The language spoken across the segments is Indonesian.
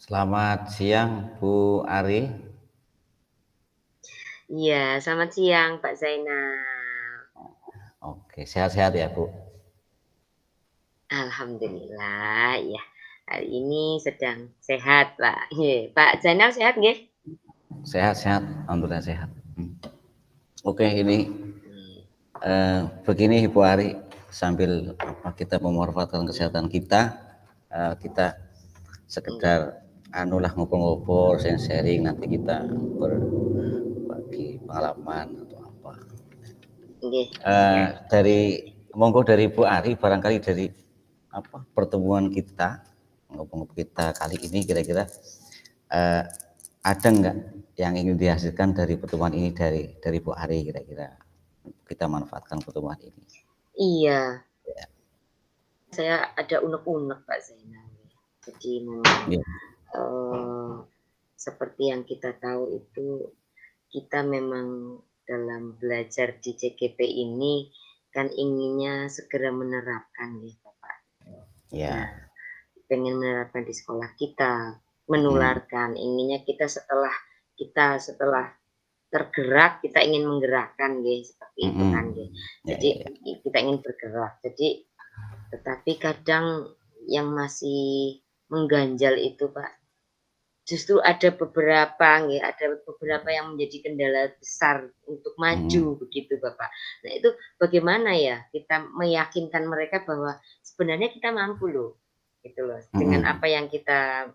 Selamat siang, Bu Ari. Iya, selamat siang Pak Zainal. Oke, sehat-sehat ya, Bu? Alhamdulillah, ya. Hari ini sedang sehat, Pak. Ye, Pak Zainal sehat nggih? Sehat-sehat, alhamdulillah sehat. Oke, ini Ye. begini Bu Ari, sambil kita memanfaatkan kesehatan kita, kita sekedar Nggih, anulah ngobrol-ngobrol, sharing, nanti kita berbagi pengalaman atau apa. nggih, siap. Dari monggo dari Bu Ari, barangkali dari apa pertemuan kita ngobrol kita kali ini kira-kira eh, ada nggak yang ingin dihasilkan dari pertemuan ini dari Bu Ari kira-kira kita manfaatkan pertemuan ini. Iya, Ya, saya ada unek-unek Pak Zainal. Jadi memang ya. eh, seperti yang kita tahu itu kita memang dalam belajar di CGP ini kan inginnya segera menerapkan nih Bapak. Nah, Ya. pengen menerapkan di sekolah kita, Mm-mm. menularkan, inginnya kita setelah tergerak, kita ingin menggerakkan nggih, seperti itu Mm-mm. kan nggih. Ya, Jadi ya, ya. kita ingin bergerak. Jadi tetapi kadang yang masih mengganjal itu Pak, justru ada beberapa nggih, ada beberapa yang menjadi kendala besar untuk maju Mm-mm. begitu Bapak. Nah itu bagaimana ya kita meyakinkan mereka bahwa sebenarnya kita mampu loh, gitu loh. Dengan Mm-mm. apa yang kita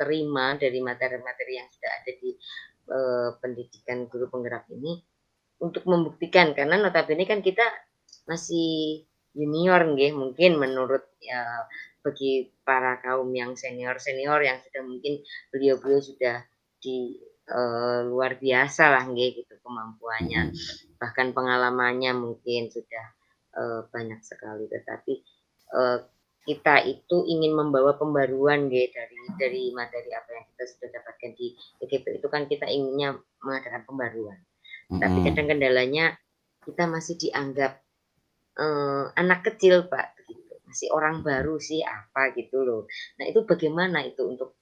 terima dari materi-materi yang sudah ada di pendidikan guru penggerak ini untuk membuktikan karena notabene kan kita masih junior nggih mungkin menurut ya bagi para kaum yang senior-senior yang sudah mungkin beliau-beliau sudah di luar biasa lah nggih gitu kemampuannya, Mm-mm. bahkan pengalamannya mungkin sudah banyak sekali tetapi eee, kita itu ingin membawa pembaruan nggih dari materi apa yang kita sudah dapatkan di PGP itu kan kita inginnya mengadakan pembaruan. Tapi kadang Mm-mm. kendalanya kita masih dianggap, anak kecil, Pak, begitu. Masih orang baru sih apa gitu loh. Nah itu bagaimana itu untuk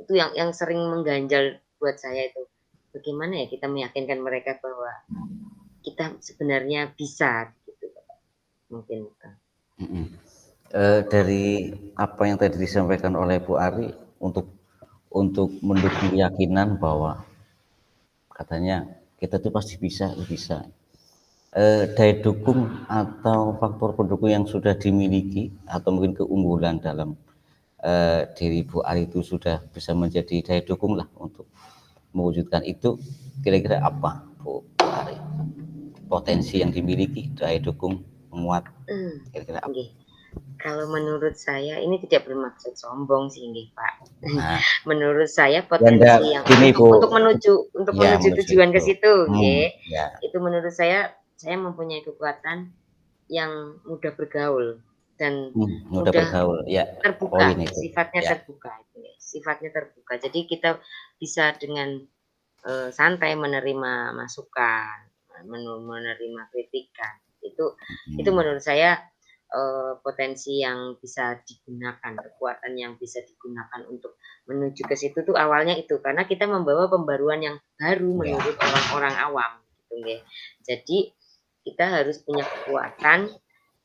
itu yang sering mengganjal buat saya itu. Bagaimana ya kita meyakinkan mereka bahwa kita sebenarnya bisa gitu, Pak, mungkin, Mm-mm. Dari apa yang tadi disampaikan oleh Bu Ari untuk mendukung keyakinan bahwa katanya kita tuh pasti bisa. Daya dukung atau faktor pendukung yang sudah dimiliki atau mungkin keunggulan dalam diri Bu Ari itu sudah bisa menjadi daya dukung lah untuk mewujudkan itu, kira-kira apa Bu Ari potensi yang dimiliki daya dukung menguat, kira-kira apa? nggih. Kalau menurut saya ini tidak bermaksud sombong sih nggih, Pak. Nah, Menurut saya ya enggak potensi yang gini untuk Bu, untuk ya menuju menuju tujuan ke itu. situ nggih, Ya. itu menurut saya mempunyai kekuatan yang mudah bergaul dan Mudah mudah bergaul ya, poin terbuka, itu sifatnya ya. terbuka itu nggih, sifatnya terbuka. Jadi kita bisa dengan, santai menerima masukan, menerima kritikan. Itu Hmm. menurut saya, potensi yang bisa digunakan, kekuatan yang bisa digunakan untuk menuju ke situ tuh awalnya itu, karena kita membawa pembaruan yang baru Ya. menurut orang-orang awam, gitu nggih. Jadi, kita harus punya kekuatan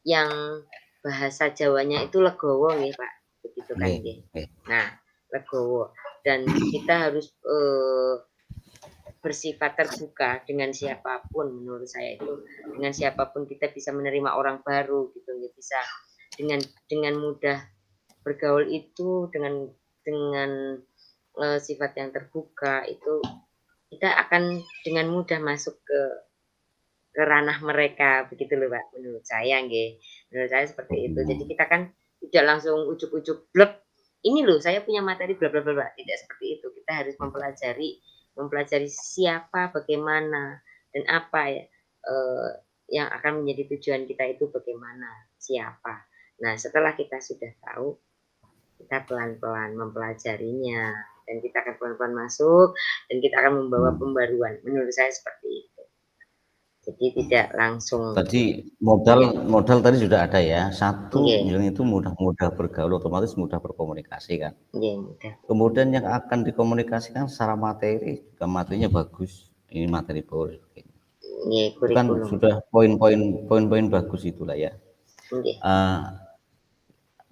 yang bahasa Jawanya itu legowo nggih, Pak, begitu kan Nggih, nggih. nggih. Nah, legowo dan kita harus, bersifat terbuka dengan siapapun menurut saya itu, dengan siapapun kita bisa menerima orang baru gitu ya, bisa dengan mudah bergaul itu dengan, sifat yang terbuka itu kita akan dengan mudah masuk ke ranah mereka begitu loh, Pak, menurut saya nggih. Menurut saya seperti itu. Jadi Hmm. kita kan tidak langsung ujuk-ujuk blek, "Ini loh saya punya materi bla bla bla bla." Tidak seperti itu. Kita harus mempelajari mempelajari siapa, bagaimana, dan apa ya, yang akan menjadi tujuan kita itu bagaimana, siapa. Nah, setelah kita sudah tahu, kita pelan-pelan mempelajarinya dan kita akan pelan-pelan masuk dan kita akan membawa pembaruan. Menurut saya seperti itu. Jadi tidak langsung. Tadi modal tadi sudah ada ya. Satu, Nggih, yang itu mudah bergaul, otomatis mudah berkomunikasi kan. nggih mudah. Kemudian yang akan dikomunikasikan secara materi, juga materinya bagus. Ini materi Paul. Nggih, Itu kan kurikulum. sudah poin-poin bagus itulah ya. Nggih.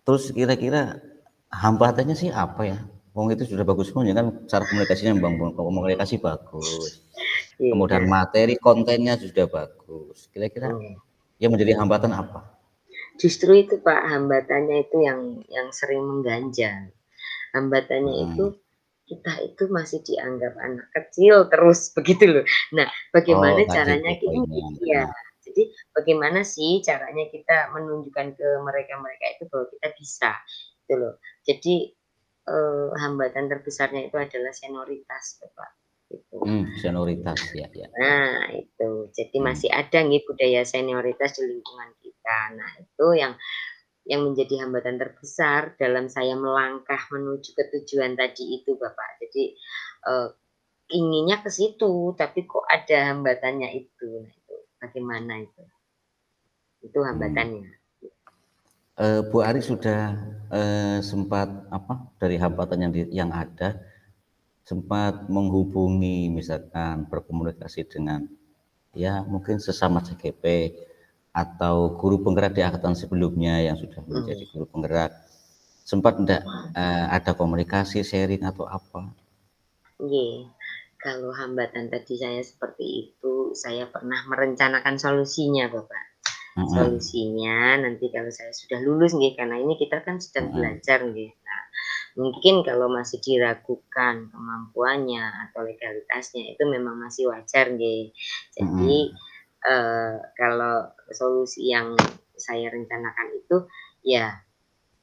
Terus kira-kira hambatannya sih apa ya? Wong itu sudah bagus semuanya kan, cara komunikasinya komunikasi bagus. Nggih, Kemudian nah, materi kontennya sudah bagus. Kira-kira nggih. yang menjadi hambatan apa? Justru itu Pak, hambatannya itu yang sering mengganjal. Hambatannya itu Hmm. kita itu masih dianggap anak kecil terus begitu loh. Nah, Oh, bagaimana tadi itu caranya poinnya. iya, jadi bagaimana sih caranya kita menunjukkan ke mereka-mereka itu bahwa kita bisa, gitu loh. Jadi, hambatan terbesarnya itu adalah senioritas, Bapak, gitu. Senioritas ya, ya. Nah, itu. Jadi Hmm. masih ada nih budaya senioritas di lingkungan kita. Nah, itu yang menjadi hambatan terbesar dalam saya melangkah menuju ke tujuan tadi itu, Bapak. Jadi, eee, inginnya ke situ, tapi kok ada hambatannya itu. Nah, itu bagaimana itu? Itu Hmm. hambatannya. Bu Ari sudah sempat apa dari hambatan yang ada, sempat menghubungi misalkan berkomunikasi dengan ya mungkin sesama CGP atau guru penggerak di angkatan sebelumnya yang sudah menjadi Nggih. guru penggerak, sempat enggak ada komunikasi sharing atau apa? Nggih. Kalau hambatan tadi saya seperti itu, saya pernah merencanakan solusinya, Bapak. Heeh, Solusinya nanti kalau saya sudah lulus nggih, karena ini kita kan sedang heeh, belajar nggih. Nah, mungkin kalau masih diragukan kemampuannya atau legalitasnya itu memang masih wajar nggih. Jadi, heeh, kalau solusi yang saya rencanakan itu, ya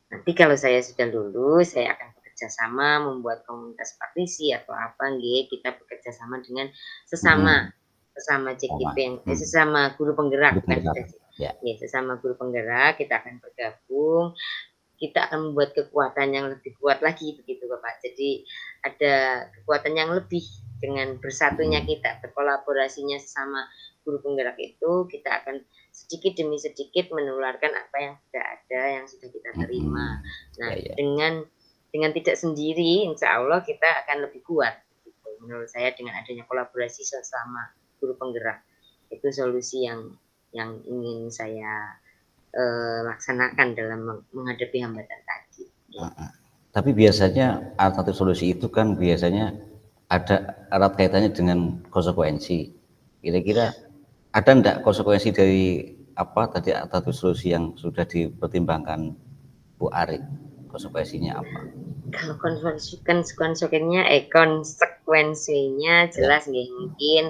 nanti kalau saya sudah lulus, saya akan bekerja sama membuat komunitas praktisi atau apa nggih, kita bekerja sama dengan sesama heeh, sesama sama, CGP sesama guru guru penggerak, bukan penggerak, sudah ya, ya sesama guru penggerak kita akan bergabung, kita akan membuat kekuatan yang lebih kuat lagi begitu Bapak. Jadi ada kekuatan yang lebih dengan bersatunya heeh, kita, berkolaborasinya sesama guru penggerak itu, kita akan sedikit demi sedikit menularkan apa yang sudah ada, yang sudah kita terima. ya, Nah, ya, dengan tidak sendiri, insya Allah kita akan lebih kuat. Gitu. Menurut saya dengan adanya kolaborasi sesama guru penggerak itu solusi yang ingin saya laksanakan dalam menghadapi hambatan tadi. heeh. Tapi biasanya alternatif solusi itu kan biasanya ada erat kaitannya dengan konsekuensi. Kira-kira ada enggak konsekuensi dari apa tadi alternatif solusi yang sudah dipertimbangkan Bu Ari? Konsekuensinya apa? Kalau konsekuensinya Ya. jelas nggih mungkin,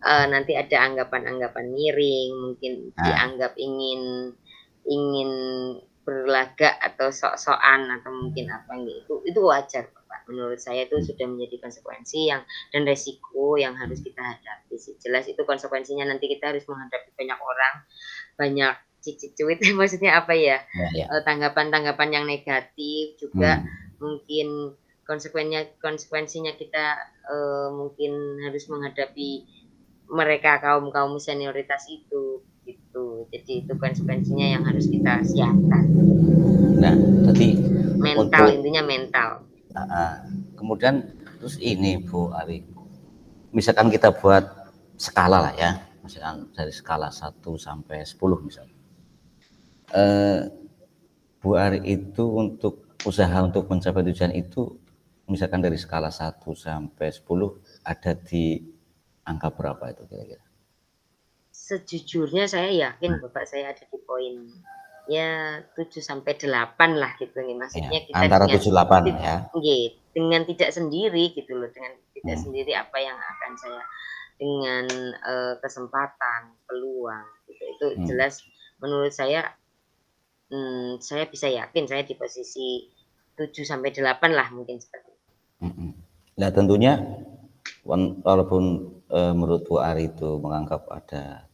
nanti ada anggapan-anggapan miring, mungkin Nah, dianggap ingin ingin berlagak atau sok-sokan atau mungkin apa nggih, itu wajar Bapak. Menurut saya itu sudah menjadi konsekuensi dan resiko yang harus kita hadapi sih. Jelas itu konsekuensinya nanti kita harus menghadapi banyak orang, banyak cicit-cuit maksudnya apa ya, ya, ya. tanggapan-tanggapan yang negatif juga Hmm. mungkin konsekuensinya kita, mungkin harus menghadapi mereka kaum-kaum senioritas itu, gitu. Jadi itu konsekuensinya yang harus kita siapkan. Nah, tadi Mental, untuk intinya mental. kemudian terus ini Bu Ari, misalkan kita buat skala lah ya, misalkan dari skala 1 sampai 10 misalnya. Bu Ari itu untuk usaha untuk mencapai tujuan itu misalkan dari skala 1 sampai 10 ada di angka berapa itu kira-kira? Sejujurnya saya yakin Bapak saya ada di poin, ya 7 sampai 8 lah gitu nih. Ya, Maksudnya kita antara 7 8 ya. dengan tidak sendiri gitu loh, dengan tidak Hmm, sendiri apa yang akan saya dengan, kesempatan, peluang gitu. Itu hmm, jelas menurut saya bisa yakin saya di posisi 7 sampai 8 lah mungkin seperti itu. hmm. Nah tentunya walaupun menurut Bu Ari itu menganggap ada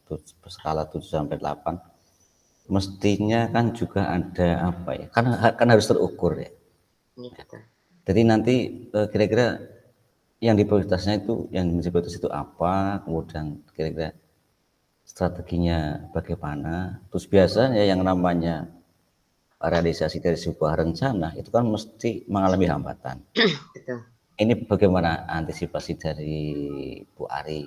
skala 7 sampai 8, mestinya kan juga ada apa ya? Kan harus terukur ya. Ini betul. Jadi nanti kira-kira yang di prioritasnya itu yang menjadi prioritas itu apa? Kemudian kira-kira strateginya bagaimana. Terus biasanya yang namanya realisasi dari sebuah rencana itu kan mesti mengalami hambatan. Betul. Ini bagaimana antisipasi dari Bu Ari?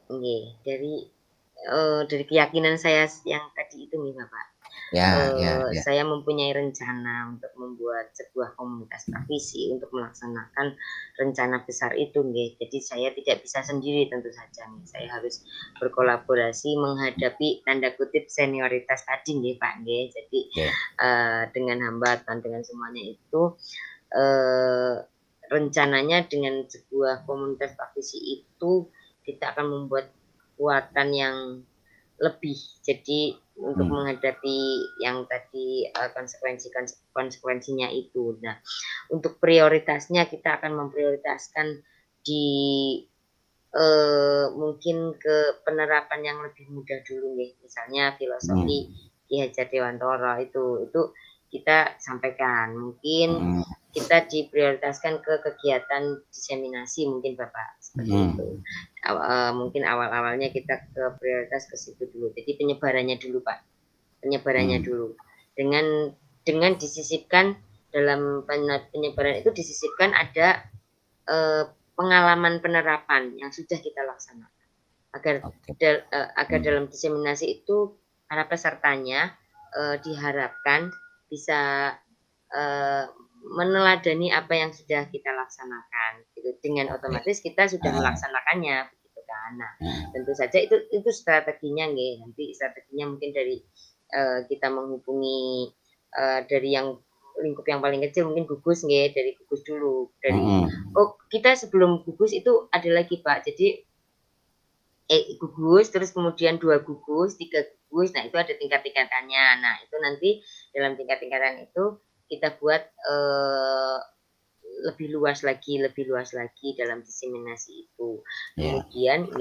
Oke, dari keyakinan saya yang tadi itu nih Bapak. Ya, ya, ya. Saya mempunyai rencana untuk membuat sebuah komunitas praktisi untuk melaksanakan rencana besar itu nggih. Jadi saya tidak bisa sendiri tentu saja nih. Saya harus berkolaborasi menghadapi tanda kutip senioritas tadi nggih Pak nggih. Jadi Oke. dengan hambatan dengan semuanya itu rencananya dengan sebuah komunitas praktisi itu kita akan membuat kekuatan yang lebih. Jadi untuk menghadapi yang tadi konsekuensinya itu. Nah, untuk prioritasnya kita akan memprioritaskan di mungkin ke penerapan yang lebih mudah dulu nih. Misalnya filosofi Ki Hajar Dewantara itu kita sampaikan. Mungkin kita diprioritaskan ke kegiatan diseminasi mungkin Bapak seperti itu. Mungkin awal-awalnya kita ke prioritas ke situ dulu. Jadi penyebarannya dulu Pak. Penyebarannya dulu. Dengan disisipkan dalam penyebaran itu disisipkan ada pengalaman penerapan yang sudah kita laksanakan. Agar dalam diseminasi itu para pesertanya diharapkan bisa meneladani apa yang sudah kita laksanakan gitu. Dengan otomatis kita sudah melaksanakannya begitu kan. Nah, tentu saja itu strateginya nih. Nanti strateginya mungkin dari kita menghubungi dari yang lingkup yang paling kecil mungkin gugus nggih, dari gugus dulu. Kita sebelum gugus itu ada lagi Pak. Jadi gugus terus kemudian 2 gugus, 3 gugus. Nah, itu ada tingkat-tingkatannya. Nah, itu nanti dalam tingkat-tingkatan itu kita buat lebih luas lagi dalam diseminasi itu. Kemudian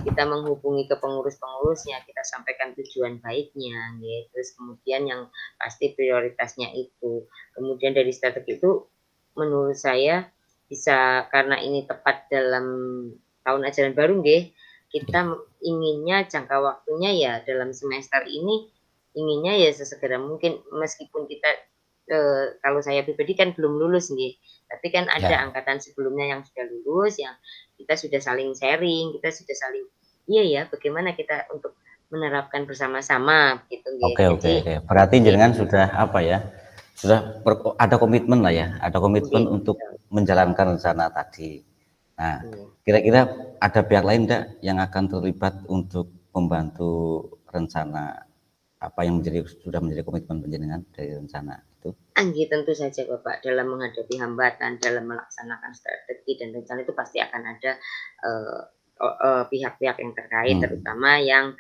kita menghubungi ke pengurus-pengurusnya, kita sampaikan tujuan baiknya, terus kemudian yang pasti prioritasnya itu. Kemudian dari strategi itu menurut saya bisa, karena ini tepat dalam tahun ajaran baru kita inginnya jangka waktunya ya dalam semester ini inginnya ya sesegera mungkin, meskipun kita kalau saya pribadi kan belum lulus tapi kan ada angkatan sebelumnya yang sudah lulus, yang kita sudah saling sharing, kita sudah saling bagaimana kita untuk menerapkan bersama-sama gitu Oke. Berarti jenengan sudah apa ya? Sudah ada komitmen lah ya, ada komitmen untuk menjalankan rencana tadi. Nah, kira-kira ada pihak lain enggak yang akan terlibat untuk membantu rencana apa yang sudah menjadi komitmen penjenengan dari rencana itu? Tentu saja Bapak, dalam menghadapi hambatan, dalam melaksanakan strategi dan rencana itu pasti akan ada pihak-pihak yang terkait, terutama yang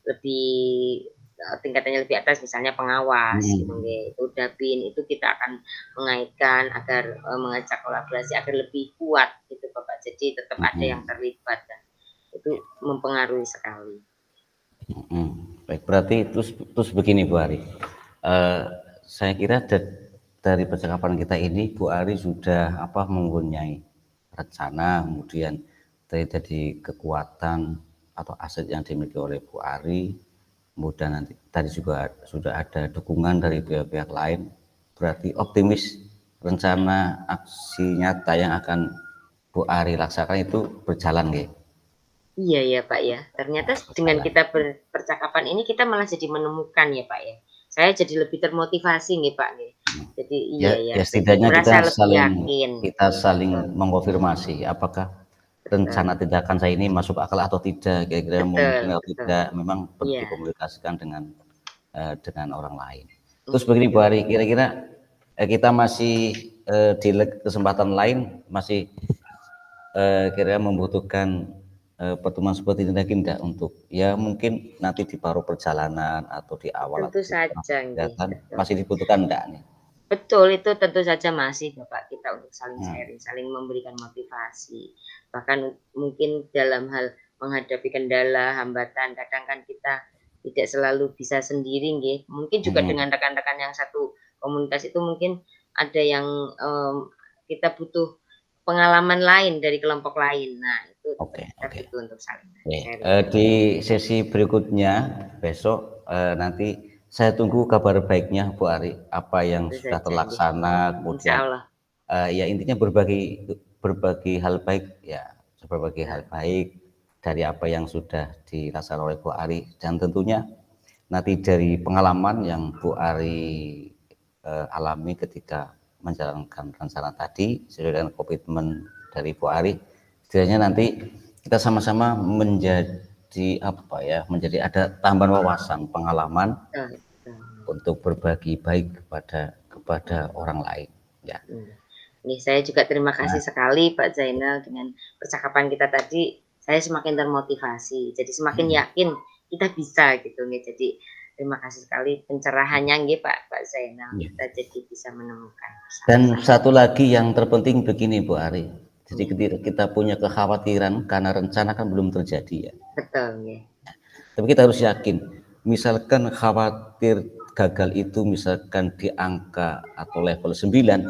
lebih tingkatannya lebih atas, misalnya pengawas gitu itu Dabin, itu kita akan mengaitkan agar mengajak kolaborasi agar lebih kuat gitu Bapak. Jadi tetap ada yang terlibat dan itu mempengaruhi sekali. Baik, berarti terus begini Bu Ari. Saya kira dari percakapan kita ini Bu Ari sudah mempunyai rencana, kemudian dari kekuatan atau aset yang dimiliki oleh Bu Ari, kemudian nanti tadi juga sudah ada dukungan dari pihak-pihak lain. Berarti optimis rencana aksi nyata yang akan Bu Ari laksanakan itu berjalan nggih? Iya ya Pak ya, ternyata dengan kita percakapan ini kita malah jadi menemukan ya Pak ya. Saya jadi lebih termotivasi nih Pak nih. Jadi ya setidaknya kita saling mengkonfirmasi apakah rencana tindakan saya ini masuk akal atau tidak, kira-kira mungkin atau tidak, memang perlu dikomunikasikan dengan orang lain. Terus begini Bu Ari, kira-kira kita masih di kesempatan lain masih kira-kira membutuhkan pertemuan seperti ini lagi enggak, untuk ya mungkin nanti di paruh perjalanan atau di awal tentu saja masih dibutuhkan enggak nih? Betul, itu tentu saja masih Bapak, kita untuk saling sharing, saling memberikan motivasi. Bahkan mungkin dalam hal menghadapi kendala, hambatan, kadang kan kita tidak selalu bisa sendiri mungkin juga dengan rekan-rekan yang satu komunitas itu mungkin ada yang kita butuh pengalaman lain dari kelompok lain. Nah, itu Oke, tetap oke. itu untuk saling Oke, sharing. di sesi berikutnya besok nanti saya tunggu kabar baiknya Bu Ari, apa yang Tentu sudah saja nggih. terlaksana, kemudian Insyaallah. ya intinya berbagi hal baik ya, berbagi hal Nah, baik dari apa yang sudah dirasakan oleh Bu Ari, dan tentunya nanti dari pengalaman yang Bu Ari alami ketika menjalankan rencana tadi sesuai dengan komitmen dari Bu Ari, setidaknya nanti kita sama-sama menjadi apa ya, menjadi ada tambahan wawasan, pengalaman betul, betul. untuk berbagi baik kepada orang lain ya. Nih, saya juga terima Nah, kasih sekali Pak Zainal dengan percakapan kita tadi. Saya semakin termotivasi, jadi semakin yakin kita bisa gitu nih. Jadi terima kasih sekali pencerahannya nggih Pak Zainal. iya. Kita jadi bisa menemukan Dan bersama-sama. satu lagi yang terpenting begini Bu Ari, jadi Nggih, ketika kita punya kekhawatiran karena rencana kan belum terjadi ya, betul nggih. tapi kita harus yakin, misalkan khawatir gagal itu misalkan di angka atau level 9,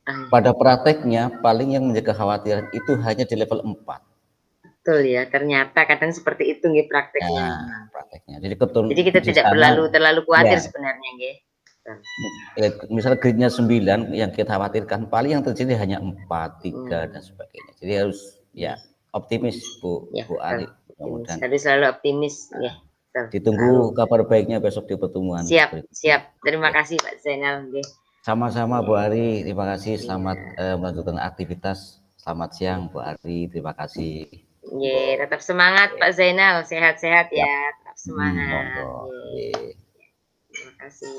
Ah, pada prakteknya paling yang menjaga kekhawatiran itu hanya di level 4. betul ya, ternyata kadang seperti itu nggih prakteknya Nah, memang. prakteknya. Jadi ketun Jadi kita di tidak sana terlalu ya, khawatir sebenarnya nggih. Betul. misalnya grade-nya 9 yang kita khawatirkan paling yang terjadi hanya 4, 3 dan Hmm, sebagainya. Jadi harus ya nggih. optimis Ya, Bu betul. Ari. Optimis. Mudah-mudahan Harus selalu optimis nggih. Betul. ditunggu Selalu. kabar baiknya besok di pertemuan Siap, berikutnya. siap. Terima Ya. kasih Pak Zainal nggih. Sama-sama Bu Iya, Ari, terima kasih. Selamat iya. melanjutkan aktivitas. Selamat siang Bu Ari, terima kasih. Nggih, Monggo. tetap semangat Oke, Pak Zainal, sehat-sehat siap. ya, tetap semangat. Monggo. Nggih, Oke. terima kasih.